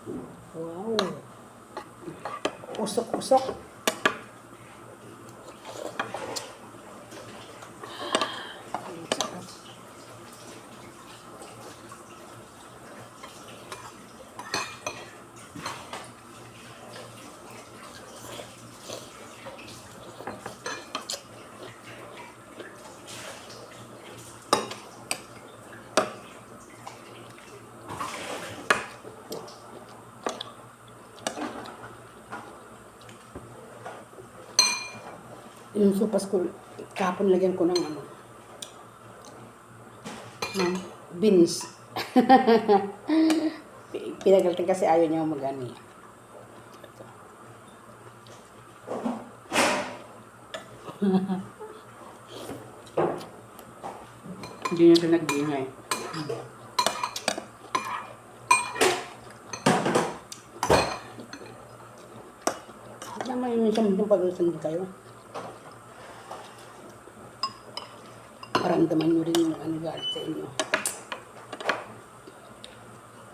Wow. Usok-usok. Yung sopas ko, kapon lagyan ko ng beans. Pinagalitan kasi ayaw niya mag-ano eh. Hindi niya siya nagbingay. Naman yung minsan pag-usan kayo. Maramdaman nyo rin yung ano galit sa inyo.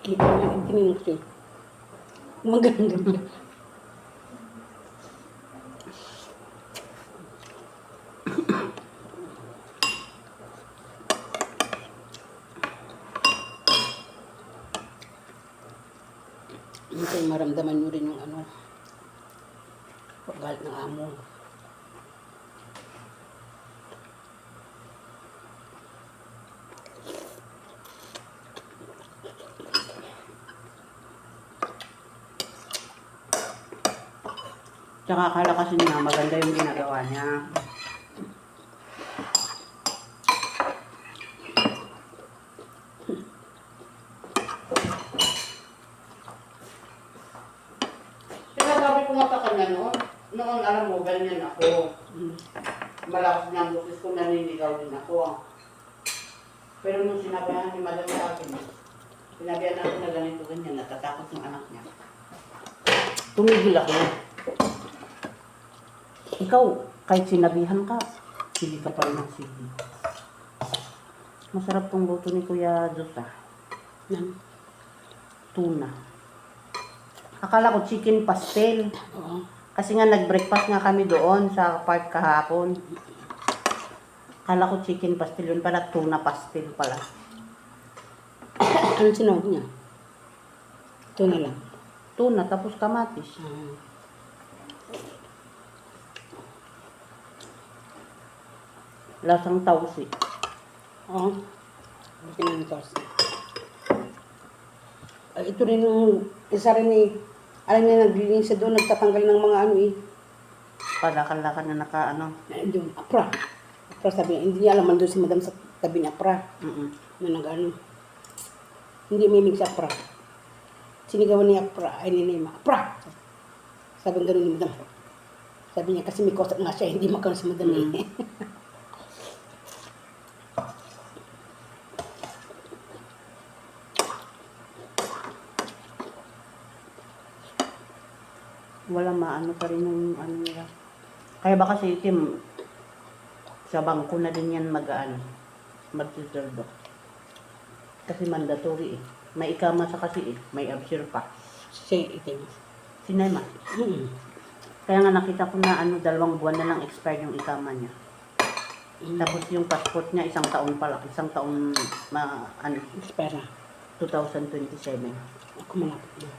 Tinignan ko siya. Maganda. Minsan maramdaman nyo rin yung ano, galit ng amo. Tsaka akala kasi niya maganda yung ginagawa niya. Sinasabi ko nga sa kanya noon alam mo, ganyan ako. Malakas niya ang bukis ko, naninigaw din ako. Pero nung sinabihan ni Madam sa akin, sinabihan ako na ganito ganyan, natatakot yung anak niya. Tumigil ako. Ikaw, kahit sinabihan ka, hindi ka pa rin nagsigi. Masarap tong luto ni Kuya Josa. Tuna. Akala ko chicken pastel. Kasi nga nag-breakfast nga kami doon sa park kahapon. Akala ko chicken pastel, yun pala tuna pastel pala. Ano sinawag niya? Tuna lang. Tuna, tapos kamatis. Lasang tausi. Oo. Lasang tausi. Ito rin yung isa rin eh. Alam niya, naglilinis siya doon, nagtatanggal ng mga ano eh. Palakan-lakan na naka ano. Doon, apra. Apra sabi niya, hindi niya alam, doon si Madam sa tabi niya, apra. Na nag-ano. Hindi may mix apra. Sinigawan niya apra, ay ninima, apra. Sabi nga rin ni Madam. Sabi niya, kasi may kosat nga siya, hindi makaroon si Madam eh. Wala maano pa rin yung ano nila. Kaya ba kasi Tim, sa bangko na din yan magsiserdo. Kasi mandatory eh. May ikama sa kasi eh. May absir pa. Si Tim. Si Naima. Kaya nga nakita ko na 2 buwan na lang expired yung ikama niya. Tapos yung passport niya 1 taon pa lang. 1 taon expire na. 2027. Ako malapit na.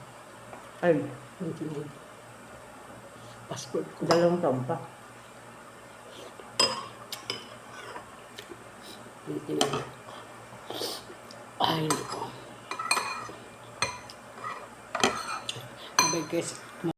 Ay. 29. Passport ko. 2 taon pa. Ay, hindi ko. Abay guys,